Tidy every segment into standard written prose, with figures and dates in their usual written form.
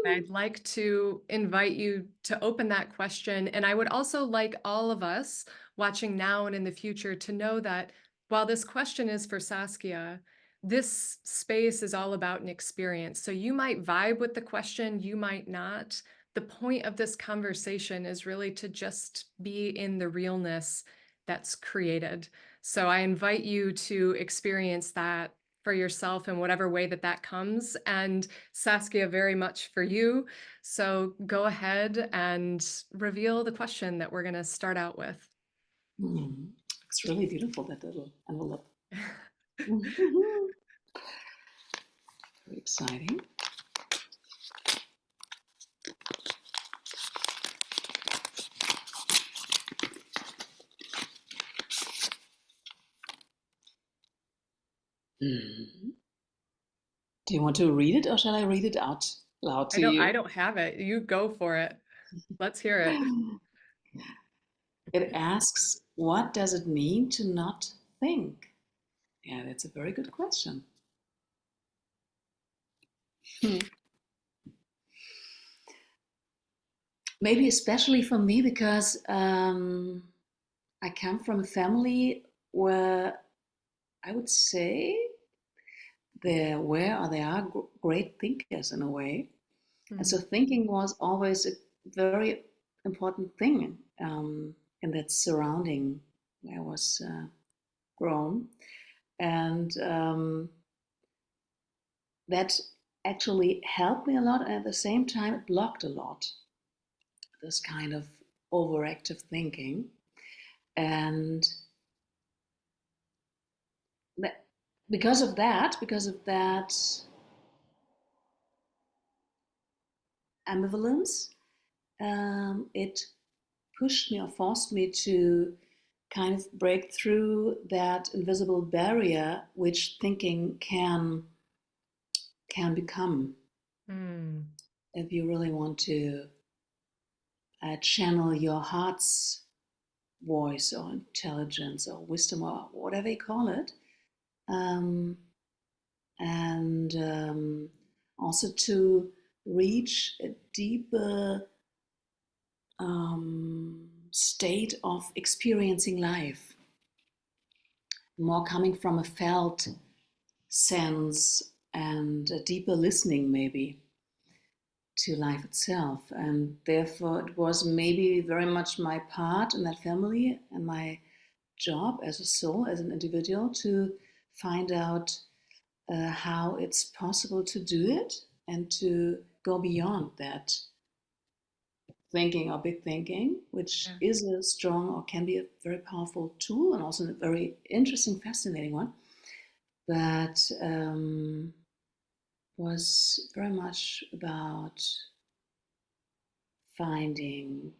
I'd like to invite you to open that question. And I would also like all of us watching now and in the future to know that while this question is for Saskia, this space is all about an experience. So you might vibe with the question, you might not. The point of this conversation is really to just be in the realness that's created. So I invite you to experience that for yourself in whatever way that that comes. And Saskia, very much for you. So go ahead and reveal the question that we're going to start out with. It's really beautiful, that little envelope. Very exciting. Do you want to read it, or shall I read it out loud to I you? don't have it. You go for it. Let's hear it. It asks, what does it mean to not think? Yeah, that's a very good question. Maybe especially for me because I come from a family where I would say there were or there are great thinkers in a way. And so Mm. thinking was always a very important thing in that surrounding where I was grown. And that actually helped me a lot. And at the same time, it blocked a lot this kind of overactive thinking. And that, because of that ambivalence, it pushed me or forced me to kind of break through that invisible barrier which thinking can become Mm. if you really want to channel your heart's voice or intelligence or wisdom or whatever you call it, um, and also to reach a deeper state of experiencing life, more coming from a felt sense and a deeper listening, maybe, to life itself. And therefore, it was maybe very much my part in that family and my job as a soul, as an individual, to find out how it's possible to do it and to go beyond that thinking or big thinking, which Yeah. is a strong or can be a very powerful tool and also a very interesting, fascinating one, but was very much about finding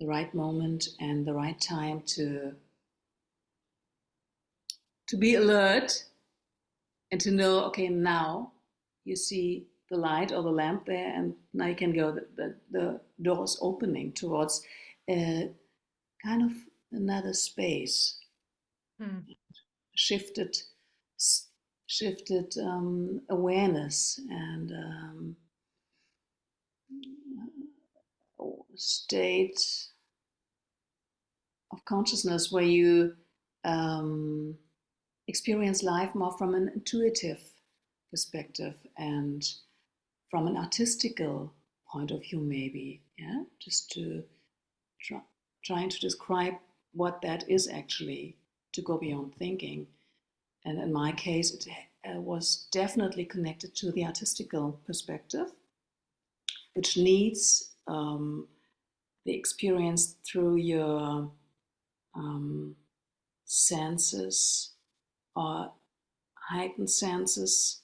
the right moment and the right time to be alert and to know, okay, now you see the light or the lamp there, and now you can go. The door is opening towards a kind of another space, Mm. shifted, shifted awareness and state of consciousness where you um, experience life more from an intuitive perspective and from an artistical point of view, maybe. Yeah, just to try, trying to describe what that is actually, to go beyond thinking. And in my case, it was definitely connected to the artistical perspective, which needs the experience through your um, senses or heightened senses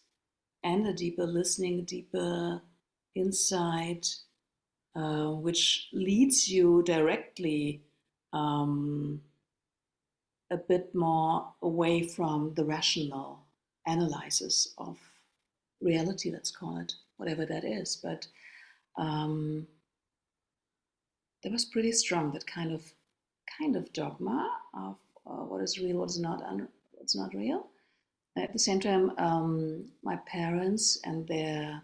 and a deeper listening, a deeper insight, which leads you directly um, a bit more away from the rational analysis of reality, let's call it, whatever that is. But um, that was pretty strong, that kind of dogma of what is real, what is not, what's not real. At the same time, my parents and their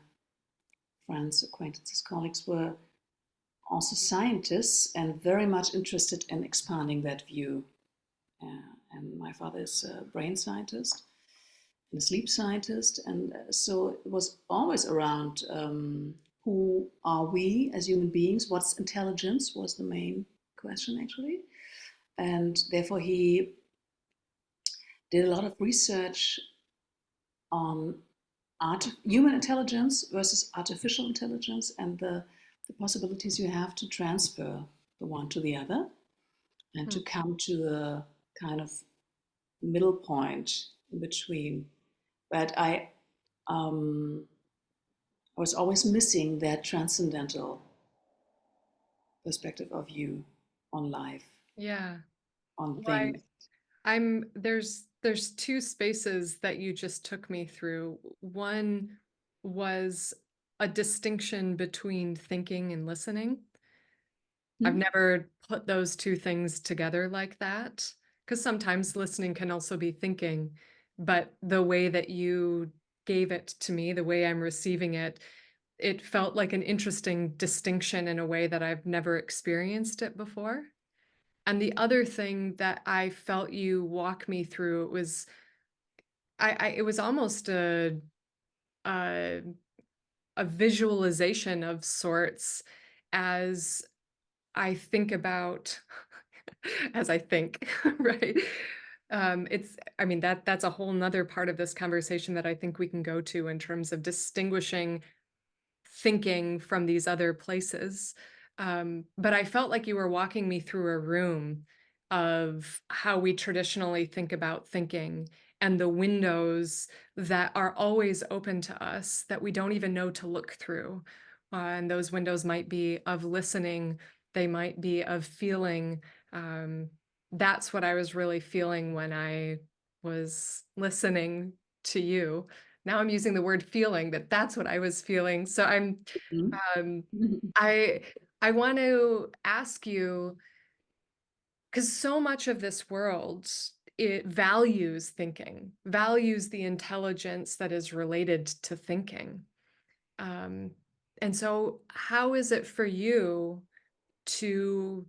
friends, acquaintances, colleagues were also scientists and very much interested in expanding that view. And my father is a brain scientist and a sleep scientist, and so it was always around who are we as human beings? What's intelligence was the main question actually, and therefore he did a lot of research on human intelligence versus artificial intelligence and the possibilities you have to transfer the one to the other and Hmm. to come to a kind of middle point in between. But um, I was always missing that transcendental perspective of view on life, Yeah. on Why things. there's two spaces that you just took me through. One was a distinction between thinking and listening. I've Hmm? never put those two things together like that, because sometimes listening can also be thinking, but the way that you gave it to me, the way I'm receiving it, it felt like an interesting distinction in a way that I've never experienced it before. And the other thing that I felt you walk me through, it was it was almost a a visualization of sorts as I think about as I think, right? I mean, that's a whole nother part of this conversation that I think we can go to in terms of distinguishing thinking from these other places. But I felt like you were walking me through a room of how we traditionally think about thinking and the windows that are always open to us that we don't even know to look through. And those windows might be of listening, they might be of feeling. Um, that's what I was really feeling when I was listening to you. Now I'm using the word feeling, but that's what I was feeling. So Hmm? um, I, I want to ask you, because so much of this world, it values thinking, values the intelligence that is related to thinking. Um, and so how is it for you to,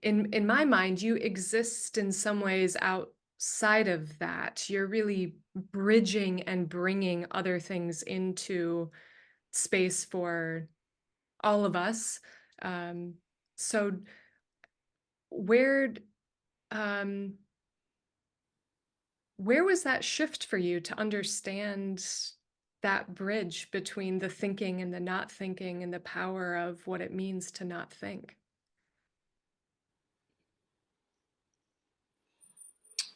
in my mind, you exist in some ways outside of that. You're really bridging and bringing other things into space for all of us. Um, so where um, where was that shift for you to understand that bridge between the thinking and the not thinking and the power of what it means to not think?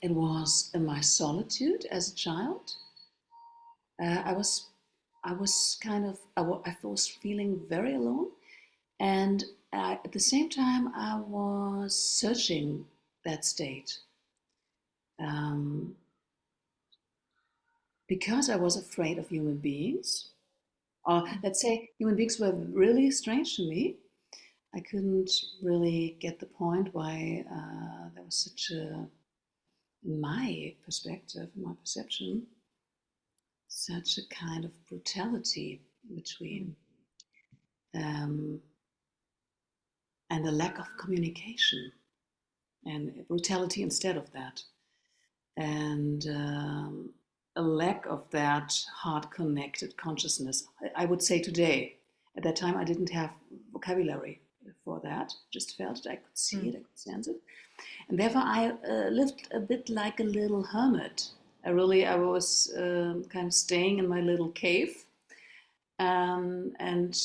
It was in my solitude as a child. Uh, I was, I was kind of, I was feeling very alone, and at the same time, I was searching that state um, because I was afraid of human beings, or let's say human beings were really strange to me. I couldn't really get the point why there was such a, in my perspective, in my perception, such a kind of brutality Mm. between um, and a lack of communication and brutality instead of that, and a lack of that heart connected consciousness. I would say today. At that time, I didn't have vocabulary for that. Just felt it. I could see Mm. it. I could sense it. And therefore, I lived a bit like a little hermit. I was kind of staying in my little cave, and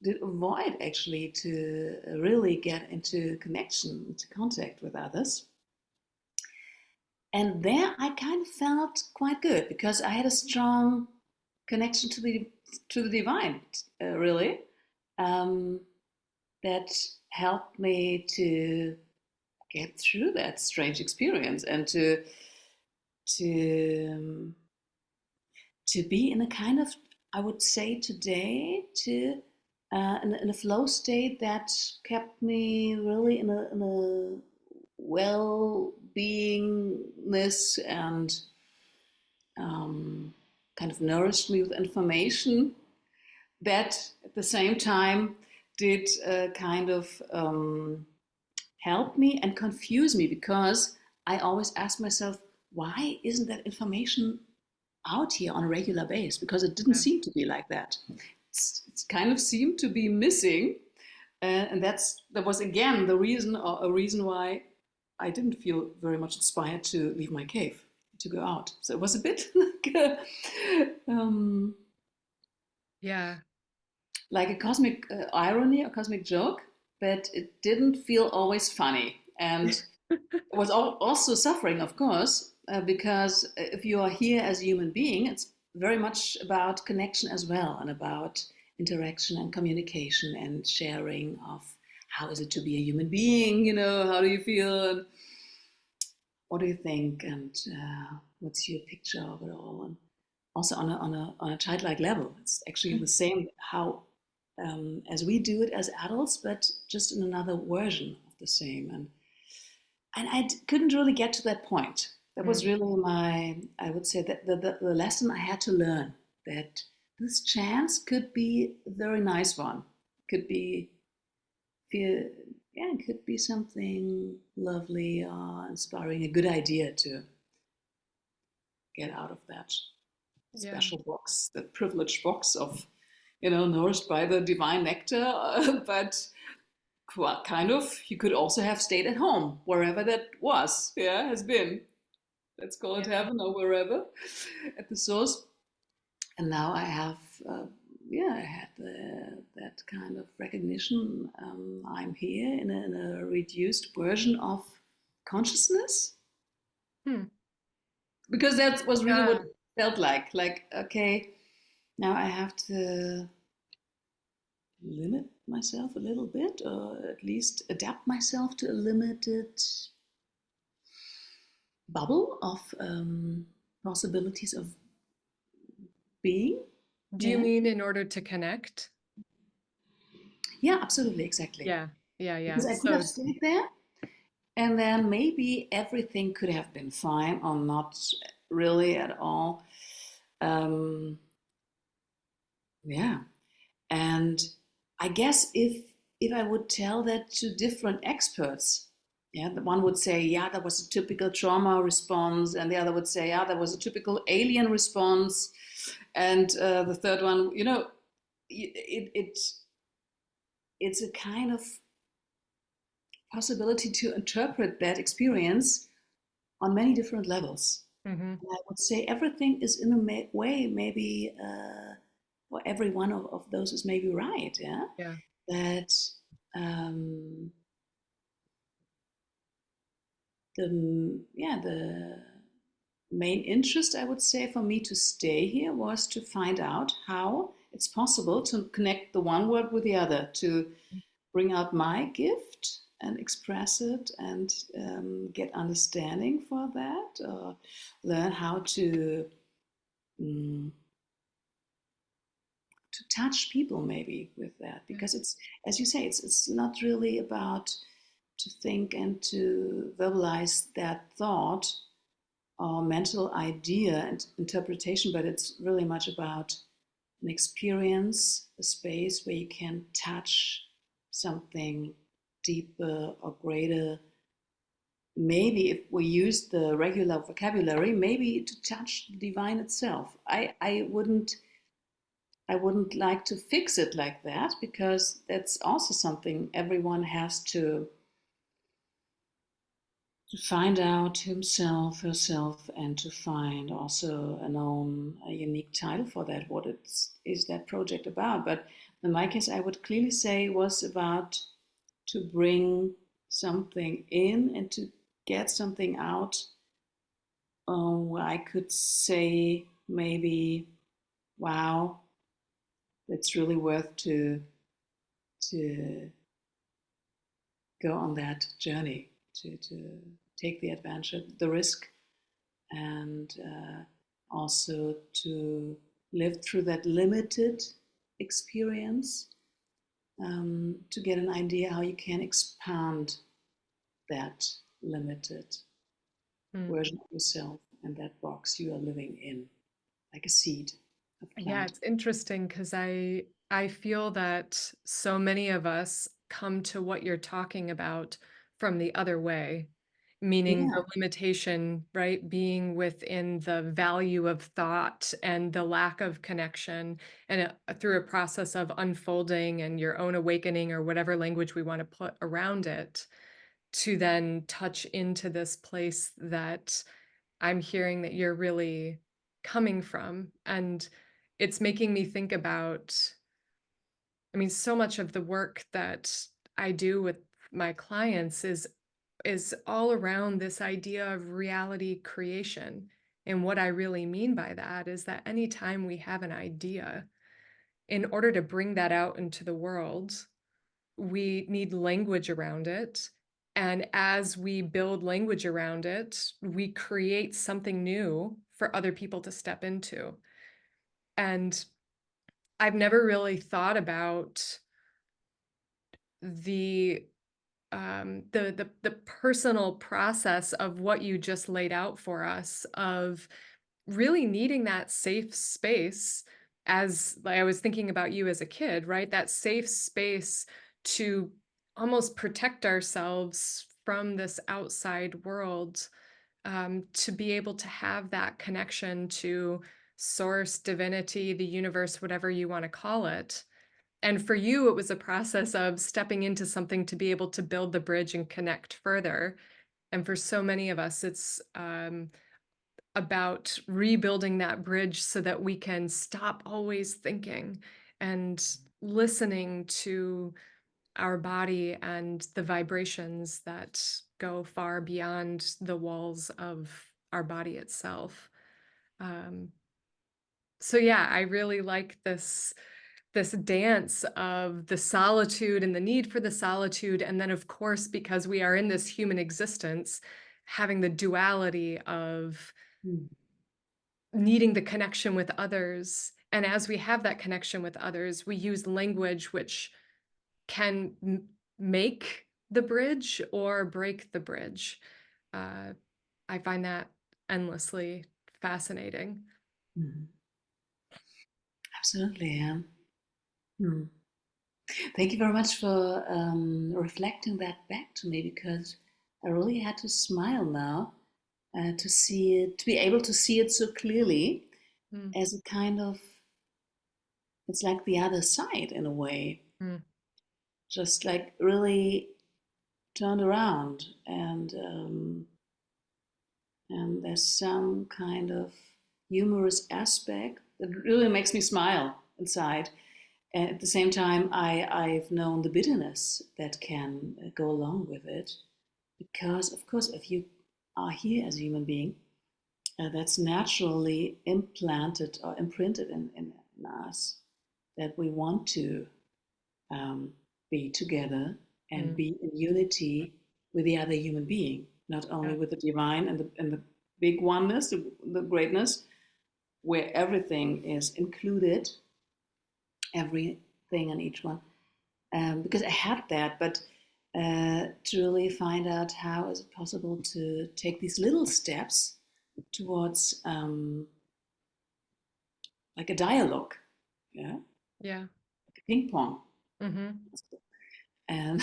did avoid actually to really get into connection, into contact with others. And there, I kind of felt quite good because I had a strong connection to the divine, really, um, that helped me to get through that strange experience and to to be in a kind of, I would say today, to in a flow state that kept me really in a well-beingness and kind of nourished me with information that at the same time did kind of help me and confuse me, because I always ask myself, why isn't that information out here on a regular basis? Because it didn't Yeah. seem to be like that. It's kind of seemed to be missing. And that was again the reason, or a reason why I didn't feel very much inspired to leave my cave, to go out. So it was a bit Yeah. like a cosmic irony, a cosmic joke, but it didn't feel always funny. And it was also suffering, of course, because if you are here as a human being, it's very much about connection as well, and about interaction and communication and sharing of how is it to be a human being, how do you feel, and what do you think, and what's your picture of it all. And also on a childlike level, it's actually the same how as we do it as adults, but just in another version of the same. And couldn't really get to that point. That was Mm. really I would say, that the lesson I had to learn, that this chance could be a very nice one. Could be, feel, yeah, it could be something lovely or inspiring, a good idea to get out of that Yeah. special box, that privileged box of, nourished by the divine nectar, but kind of, you could also have stayed at home, wherever that was, yeah, has been. Let's call it Yeah. heaven or wherever, at the source. And now I have, I had that kind of recognition. I'm here in a reduced version of consciousness, Hmm. because that was really what Yeah. it felt like. Like, okay, now I have to limit myself a little bit, or at least adapt myself to a limited bubble of possibilities of being. Do you Yeah, mean in order to connect? yeah, absolutely, exactly. Yeah. Yeah. Yeah. Because I could have So, stayed there, and then maybe everything could have been fine, or not really at all. Um, yeah, and I guess if I would tell that to different experts, yeah, the one would say, yeah, that was a typical trauma response, and the other would say, yeah, that was a typical alien response, and the third one, it it's a kind of possibility to interpret that experience on many different levels. mhm. And I would say everything is in a way maybe, or every one of those is maybe right. Yeah, Yeah. that um, the main interest, I would say, for me to stay here was to find out how it's possible to connect the one word with the other, to bring out my gift and express it, and get understanding for that, or learn how mm, to touch people maybe with that, Yeah. because it's, as you say, it's not really about to think and to verbalize that thought or mental idea and interpretation, but it's really much about an experience, a space where you can touch something deeper or greater. Maybe if we use the regular vocabulary, maybe to touch the divine itself. I wouldn't like to fix it like that, because that's also something everyone has to find out himself, herself, and to find also a unique title for that. What is that project about? But in my case, I would clearly say was about to bring something in and to get something out, where I could say maybe, wow, it's really worth to go on that journey, to take the adventure, the risk, and also to live through that limited experience, to get an idea how you can expand that limited Mm. version of yourself and that box you are living in, like a seed, a Yeah, plant. it's interesting because I feel that so many of us come to what you're talking about from the other way, meaning Yeah. the limitation, right? Being within the value of thought and the lack of connection, and through a process of unfolding and your own awakening, or whatever language we want to put around it, to then touch into this place that I'm hearing that you're really coming from. And it's making me think about, I mean, so much of the work that I do with my clients is all around this idea of reality creation. And what I really mean by that is that anytime we have an idea, in order to bring that out into the world, we need language around it. And as we build language around it, we create something new for other people to step into. And I've never really thought about the the personal process of what you just laid out for us, of really needing that safe space. As like, I was thinking about you as a kid, right? That safe space to almost protect ourselves from this outside world, to be able to have that connection to source, divinity, the universe, whatever you want to call it. And for you, it was a process of stepping into something to be able to build the bridge and connect further. And for so many of us, it's about rebuilding that bridge so that we can stop always thinking and listening to our body and the vibrations that go far beyond the walls of our body itself. Um, so yeah, I really like this dance of the solitude and the need for the solitude. And then, of course, because we are in this human existence, having the duality of Mm. needing the connection with others. And as we have that connection with others, we use language which can make the bridge or break the bridge. Uh, I find that endlessly fascinating. Mhm. Absolutely, yeah. Hmm. Thank you very much for reflecting that back to me, because I really had to smile now to see it, to be able to see it so clearly Mm, as a kind of, it's like the other side in a way, mm, just like really turned around, and there's some kind of humorous aspect that really makes me smile inside. And at the same time, I've known the bitterness that can go along with it. Because, of course, if you are here as a human being, that's naturally implanted or imprinted in us, that we want to um, be together and mm, be in unity with the other human being, not only yeah, with the divine and the big oneness, the greatness, where everything is included, everything and each one. Because I had that, but to really find out how is it possible to take these little steps towards like a dialogue, yeah, yeah. like a ping pong, Hmm. and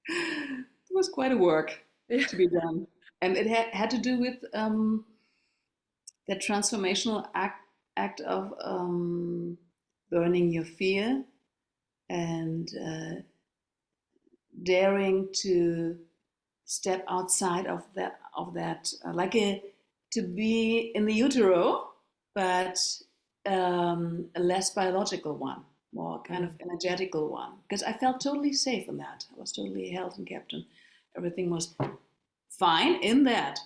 it was quite a work Yeah. to be done, and it had to do with that transformational act of burning your fear and daring to step outside of that like a to be in the utero, but a less biological one, more kind of Mm, energetical one, because I felt totally safe in that. I was totally held and kept, and everything was fine in that.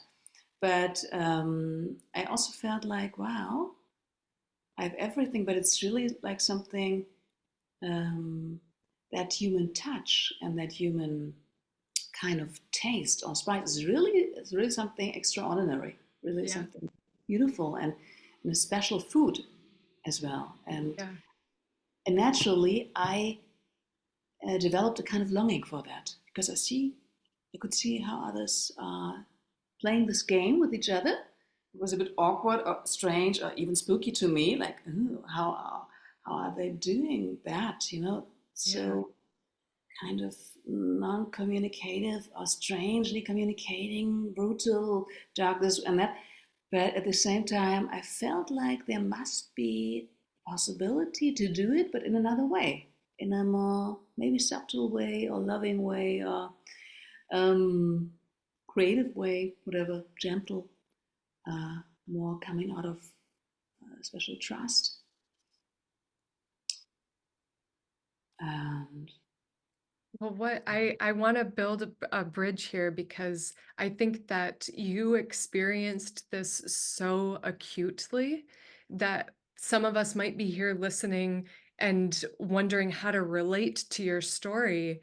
But I also felt like, wow, I have everything, but it's really like something, um, that human touch and that human kind of taste or spice is really something extraordinary, really yeah. something beautiful, and a special food as well. Yeah. And naturally, I developed a kind of longing for that, because I could see how others are playing this game with each other. It was a bit awkward or strange or even spooky to me, like, ooh, how are they doing that? You know, Yeah. so kind of non-communicative or strangely communicating, brutal, dark, this and that. But at the same time, I felt like there must be possibility to do it, but in another way, in a more maybe subtle way or loving way or um, creative way, whatever, gentle, uh, more coming out of special trust. And Well, what I want to build a bridge here because I think that you experienced this so acutely that some of us might be here listening and wondering how to relate to your story.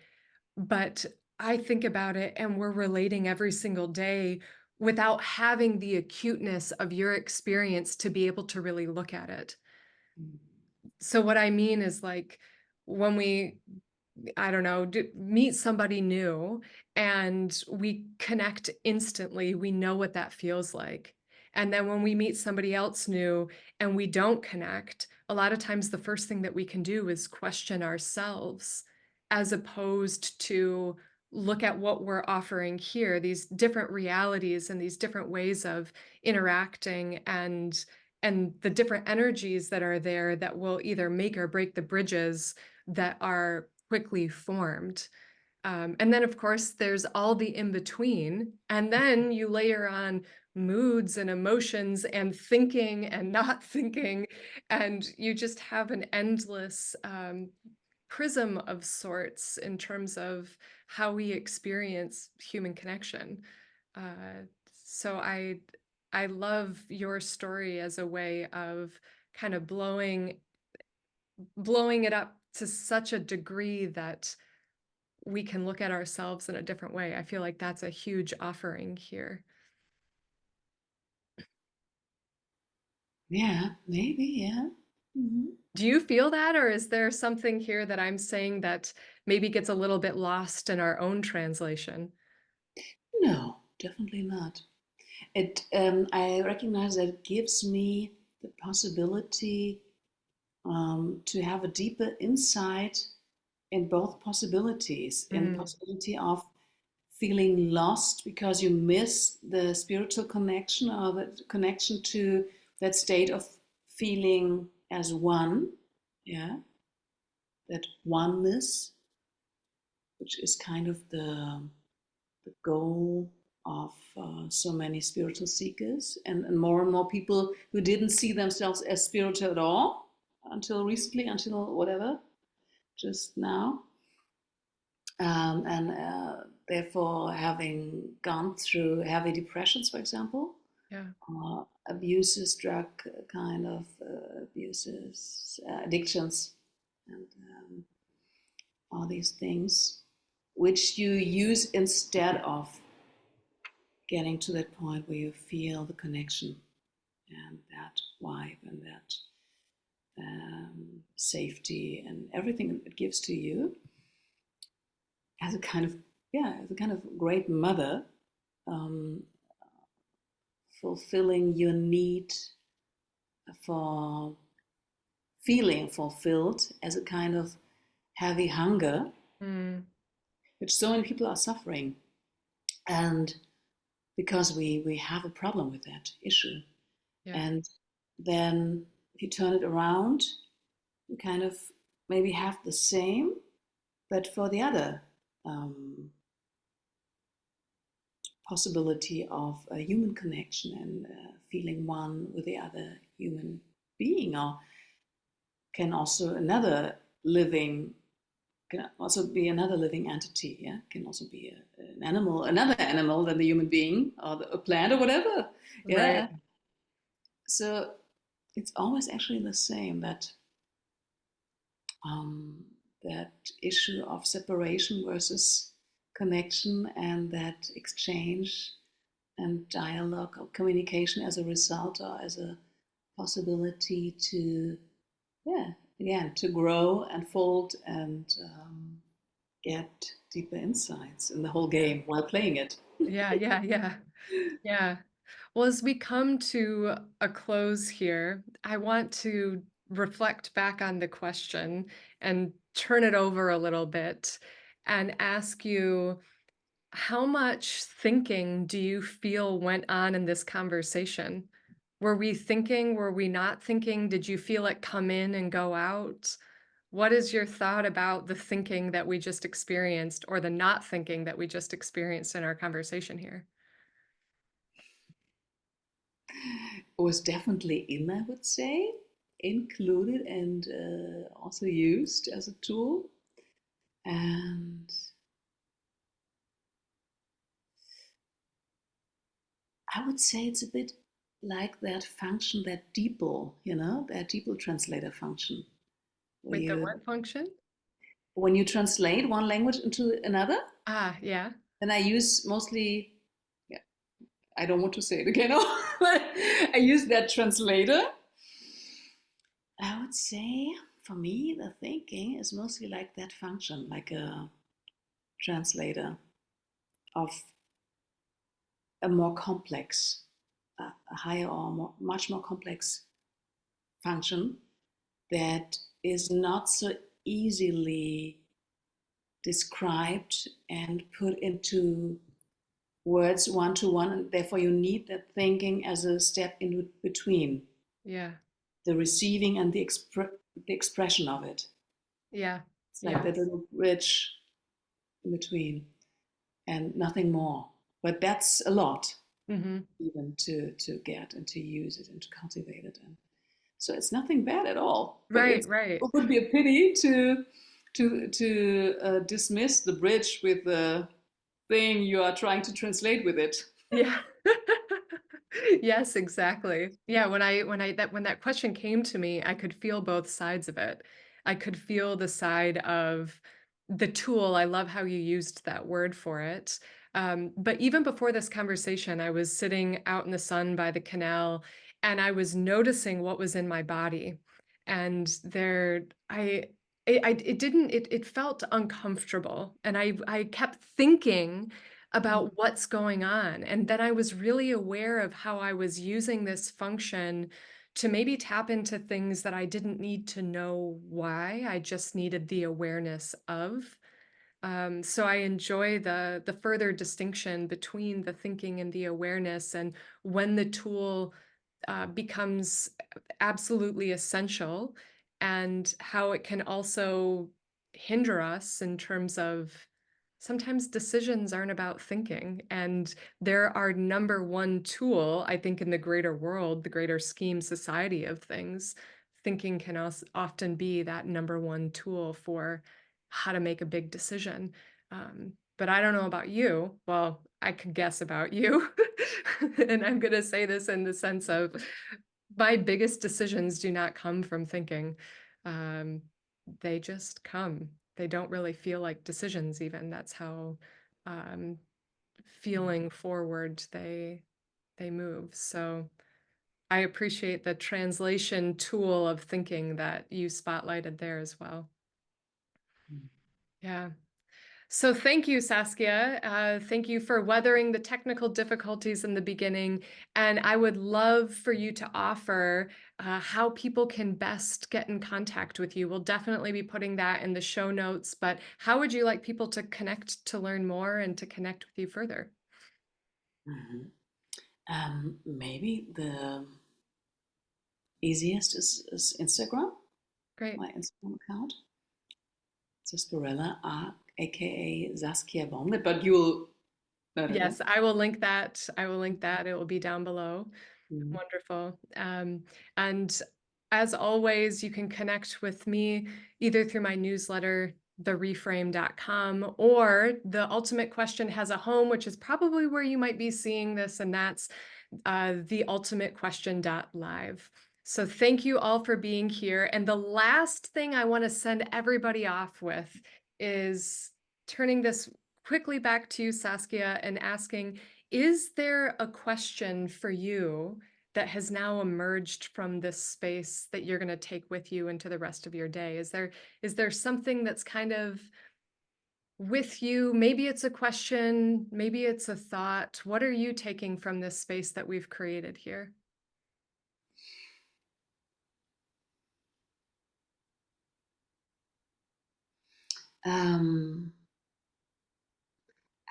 But I think about it and we're relating every single day without having the acuteness of your experience to be able to really look at it. So what I mean is like when we I don't know, meet somebody new and we connect instantly. We know what that feels like. And then when we meet somebody else new and we don't connect, a lot of times the first thing that we can do is question ourselves as opposed to look at what we're offering here, these different realities and these different ways of interacting and the different energies that are there that will either make or break the bridges that are quickly formed. And then, of course, there's all the in between. And then you layer on moods and emotions and thinking and not thinking. And you just have an endless prism of sorts in terms of how we experience human connection. Uh, so I love your story as a way of kind of blowing it up to such a degree that we can look at ourselves in a different way. I feel like that's a huge offering here. yeah, maybe, yeah. Mm-hmm. Do you feel that, or is there something here that I'm saying that maybe gets a little bit lost in our own translation? No, definitely not. I recognize that it gives me the possibility to have a deeper insight in both possibilities, in the Mm, possibility of feeling lost because you miss the spiritual connection or the connection to that state of feeling as one, yeah, that oneness, which is kind of the goal of so many spiritual seekers and more people who didn't see themselves as spiritual at all until recently, until whatever, just now. And therefore, having gone through heavy depressions, for example, yeah. abuses, drug kind of abuses, addictions, and all these things, which you use instead of getting to that point where you feel the connection and that vibe and that safety and everything it gives to you as a kind of as a kind of great mother, um, fulfilling your need for feeling fulfilled as a kind of heavy hunger, Mm, which so many people are suffering, and because we have a problem with that issue, yeah. and then if you turn it around, you kind of maybe have the same, but for the other possibility of a human connection and feeling one with the other human being, or can also another living can also be another living entity. Yeah, can also be an animal, another animal than the human being, or a plant, or whatever. Right. Yeah. So it's always actually the same that um, that issue of separation versus connection, and that exchange and dialogue or communication as a result or as a possibility to, yeah, again, to grow and fold and get deeper insights in the whole game while playing it. Yeah, yeah, yeah. Yeah. Well, as we come to a close here, I want to reflect back on the question and turn it over a little bit and ask you, how much thinking do you feel went on in this conversation? Were we thinking? Were we not thinking? Did you feel it come in and go out? What is your thought about the thinking that we just experienced or the not thinking that we just experienced in our conversation here? Was definitely in, I would say, included and also used as a tool. And I would say it's a bit like that function, that DeepL, that DeepL translator function, where With the you, what function? when you translate one language into another, Ah, yeah. and I use mostly, yeah, I don't want to say it again, but I use that translator. I would say for me, the thinking is mostly like that function, like a translator of a more complex, a higher or much more complex function that is not so easily described and put into words one to one, and therefore you need that thinking as a step in between Yeah. the receiving and the expression of it. Yeah. It's like Yeah. that little bridge in between and nothing more. But that's a lot, Hmm. even to get and to use it and to cultivate it. And so it's nothing bad at all. But Right, right. it would be a pity to dismiss the bridge with the thing you are trying to translate with it. Yeah. Yes, exactly. Yeah, when that question came to me, I could feel both sides of it. I could feel the side of the tool. I love how you used that word for it. But even before this conversation, I was sitting out in the sun by the canal and I was noticing what was in my body. And there, it didn't, it felt uncomfortable. And I kept thinking about what's going on. And then I was really aware of how I was using this function to maybe tap into things that I didn't need to know why. I just needed the awareness of. So I enjoy the further distinction between the thinking and the awareness, and when the tool becomes absolutely essential, and how it can also hinder us in terms of sometimes decisions aren't about thinking. And they're our number one tool, I think, in the greater world, the greater scheme society of things. Thinking can also often be that number one tool for how to make a big decision. But I don't know about you. Well, I could guess about you. And I'm going to say this in the sense of my biggest decisions do not come from thinking. Um, they just come. They don't really feel like decisions, even. That's how um, feeling forward they move. So I appreciate the translation tool of thinking that you spotlighted there as well. Yeah. So thank you, Saskia. Thank you for weathering the technical difficulties in the beginning. And I would love for you to offer how people can best get in contact with you. We'll definitely be putting that in the show notes, but how would you like people to connect to learn more and to connect with you further? Mhm. Maybe the easiest is Instagram, Great. my Instagram account. Sasperella, aka Saskia Baumgart, but you'll, I don't know. Yes, I will link that. I will link that. It will be down below. Mm. Wonderful. And as always, you can connect with me either through my newsletter, thereframe.com, or The Ultimate Question has a home, which is probably where you might be seeing this, and that's theultimatequestion.live. So thank you all for being here. And the last thing I want to send everybody off with is turning this quickly back to you, Saskia, and asking, is there a question for you that has now emerged from this space that you're going to take with you into the rest of your day? Is there something that's kind of with you? Maybe it's a question, maybe it's a thought. What are you taking from this space that we've created here? Um,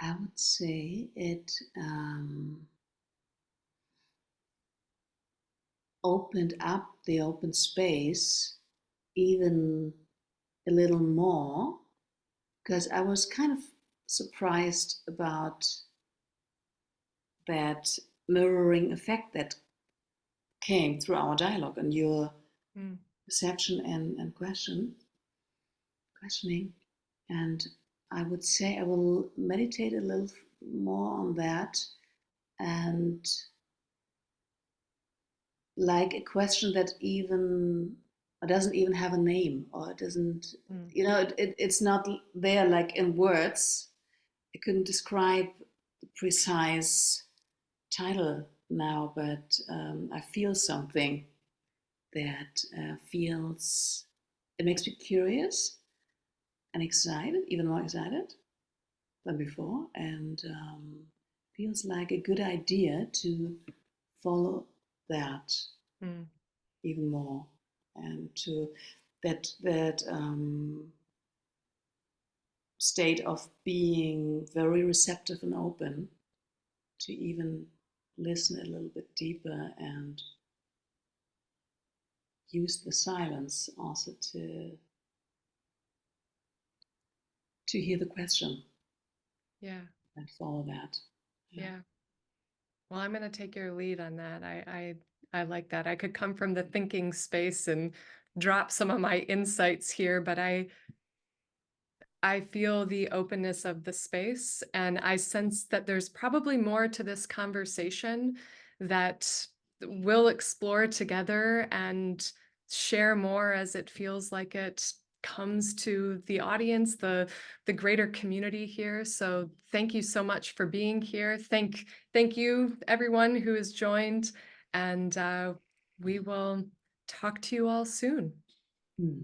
I would say it opened up the open space even a little more, because I was kind of surprised about that mirroring effect that came through our dialogue and your Mm. perception and questioning. And I would say I will meditate a little more on that, and like a question that even doesn't even have a name, or it doesn't, Mm. it's not there like in words. I couldn't describe the precise title now, but I feel something that feels, it makes me curious and excited, even more excited than before, and feels like a good idea to follow that Mm. even more, and to that state of being very receptive and open to even listen a little bit deeper and use the silence also to hear the question Yeah. and follow that. Yeah. Yeah. Well, I'm going to take your lead on that. I like that. I could come from the thinking space and drop some of my insights here, but I feel the openness of the space, and I sense that there's probably more to this conversation that we'll explore together and share more as it feels like it comes to the audience, the greater community here. So thank you so much for being here. Thank you everyone who has joined, and we will talk to you all soon. Hmm.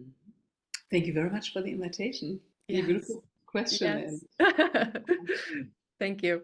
Thank you very much for the invitation and your Yes. beautiful question. Yes. And Thank you.